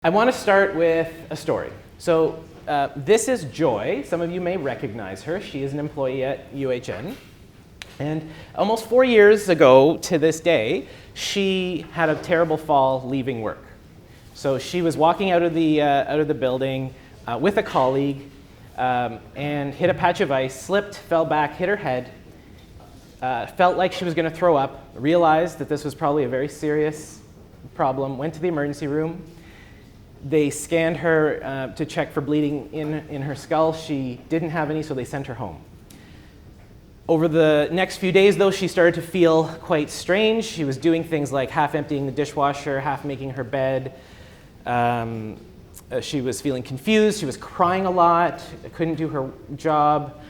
I want to start with a story. So this is Joy. Some of you may recognize her. She is an employee at UHN. And almost 4 years ago to this day, she had a terrible fall leaving work. So she was walking out of the building with a colleague and hit a patch of ice, slipped, fell back, hit her head, felt like she was going to throw up, realized that this was probably a very serious problem, went to the emergency room. They scanned her to check for bleeding in her skull. She didn't have any, so they sent her home. Over the next few days, though, she started to feel quite strange. She was doing things like half emptying the dishwasher, half making her bed. She was feeling confused. She was crying a lot, couldn't do her job.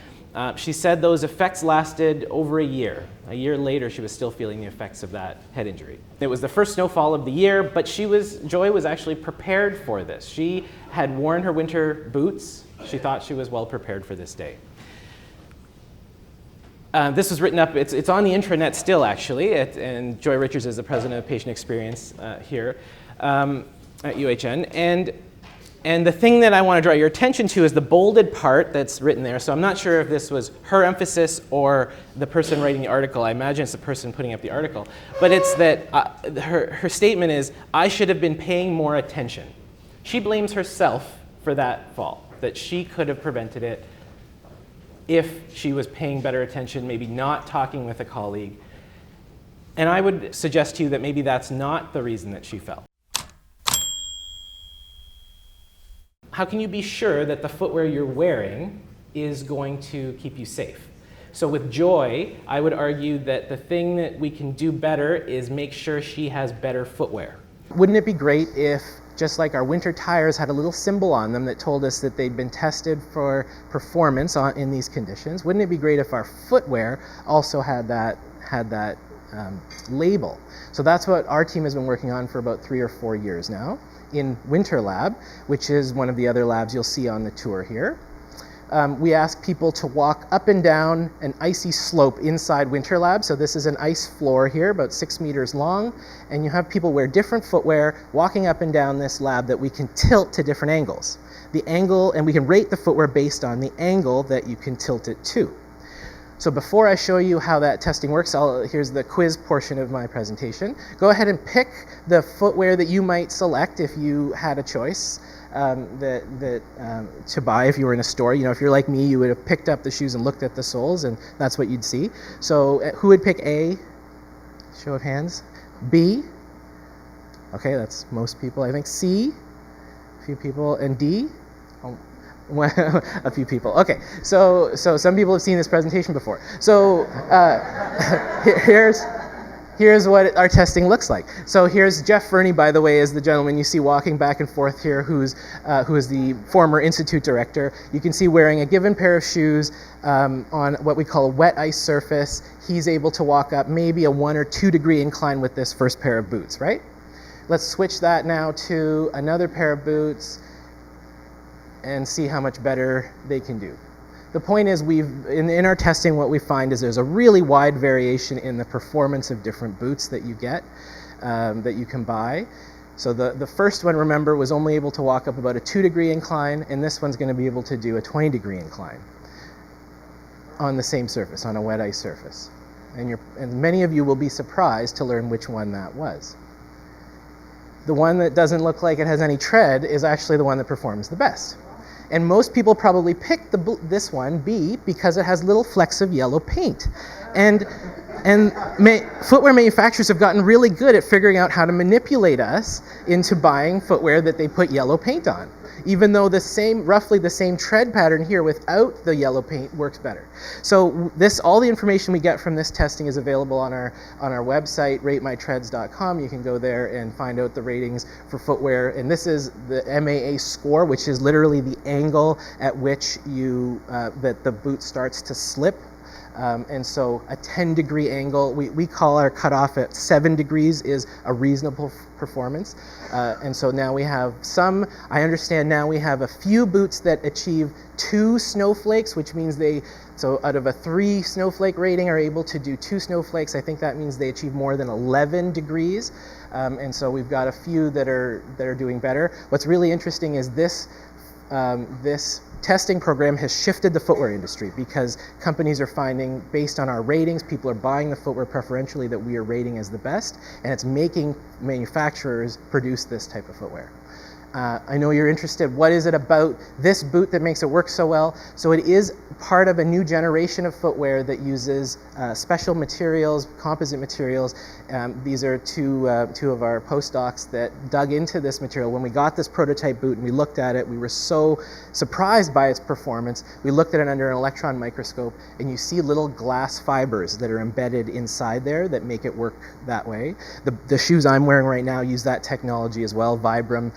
She said those effects lasted over a year. A year later, she was still feeling the effects of that head injury. It was the first snowfall of the year, but Joy was actually prepared for this. She had worn her winter boots. She thought she was well prepared for this day. This was written up, it's on the intranet still, actually, and Joy Richards is the president of Patient Experience here at UHN. And the thing that I want to draw your attention to is the bolded part that's written there. So I'm not sure if this was her emphasis or the person writing the article. I imagine it's the person putting up the article. But it's that her statement is, I should have been paying more attention. She blames herself for that fall, that she could have prevented it if she was paying better attention, maybe not talking with a colleague. And I would suggest to you that maybe that's not the reason that she fell. How can you be sure that the footwear you're wearing is going to keep you safe? So with Joy, I would argue that the thing that we can do better is make sure she has better footwear. Wouldn't it be great if, just like our winter tires had a little symbol on them that told us that they'd been tested for performance in these conditions, wouldn't it be great if our footwear also had that label? So that's what our team has been working on for about 3 or 4 years now in Winter Lab, which is one of the other labs you'll see on the tour here. We ask people to walk up and down an icy slope inside Winter Lab. So this is an ice floor here, about 6 meters long, and you have people wear different footwear walking up and down this lab that we can tilt to different angles. The angle, and we can rate the footwear based on the angle that you can tilt it to. So before I show you how that testing works, here's the quiz portion of my presentation. Go ahead and pick the footwear that you might select if you had a choice to buy if you were in a store. You know, if you're like me, you would have picked up the shoes and looked at the soles, and that's what you'd see. So who would pick A? Show of hands. B? Okay, that's most people. I think C? A few people. And D? Oh. A few people. Okay, so some people have seen this presentation before. So here's what our testing looks like. So here's Jeff Fernie, by the way, is the gentleman you see walking back and forth here, who is the former institute director. You can see wearing a given pair of shoes on what we call a wet ice surface. He's able to walk up maybe a 1 or 2 degree incline with this first pair of boots, right? Let's switch that now to another pair of boots and see how much better they can do. The point is, in our testing, what we find is there's a really wide variation in the performance of different boots that you get, that you can buy. So the first one, remember, was only able to walk up about a 2 degree incline, and this one's going to be able to do a 20 degree incline on the same surface, on a wet ice surface. And many of you will be surprised to learn which one that was. The one that doesn't look like it has any tread is actually the one that performs the best. And most people probably picked this one, B, because it has little flecks of yellow paint. And footwear manufacturers have gotten really good at figuring out how to manipulate us into buying footwear that they put yellow paint on, even though roughly the same tread pattern here without the yellow paint works better. So all the information we get from this testing is available on our website, ratemytreads.com. You can go there and find out the ratings for footwear. And this is the MAA score, which is literally the angle at which that the boot starts to slip And so a 10-degree angle, we call our cutoff at 7 degrees is a reasonable performance. And so now we have I understand now we have a few boots that achieve 2 snowflakes, which means so out of a 3 snowflake rating are able to do 2 snowflakes. I think that means they achieve more than 11 degrees. And so we've got a few that are doing better. What's really interesting is this testing program has shifted the footwear industry, because companies are finding, based on our ratings, people are buying the footwear preferentially that we are rating as the best, and it's making manufacturers produce this type of footwear. I know you're interested, what is it about this boot that makes it work so well? So it is part of a new generation of footwear that uses special materials, composite materials. These are two of our postdocs that dug into this material. When we got this prototype boot and we looked at it, we were so surprised by its performance. We looked at it under an electron microscope, and you see little glass fibers that are embedded inside there that make it work that way. The shoes I'm wearing right now use that technology as well. Vibram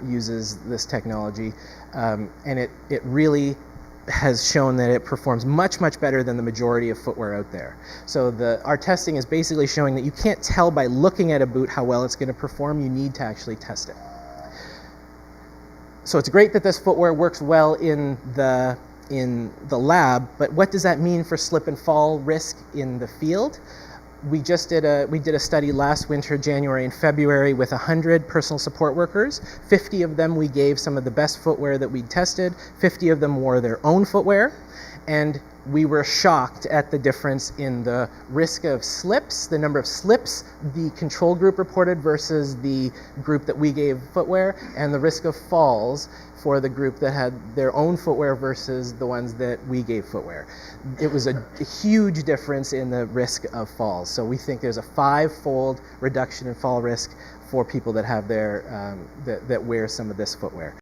uses this technology, and it really has shown that it performs much better than the majority of footwear out there. So our testing is basically showing that you can't tell by looking at a boot how well it's going to perform. You need to actually test it. So it's great that this footwear works well in the lab, but what does that mean for slip and fall risk in the field? We did a study last winter, January and February, with 100 personal support workers. 50 of them we gave some of the best footwear that we tested. 50 of them wore their own footwear. And we were shocked at the difference in the risk of slips, the number of slips the control group reported versus the group that we gave footwear, and the risk of falls for the group that had their own footwear versus the ones that we gave footwear. It was a huge difference in the risk of falls. So we think there's a 5-fold reduction in fall risk for people that have that wear some of this footwear.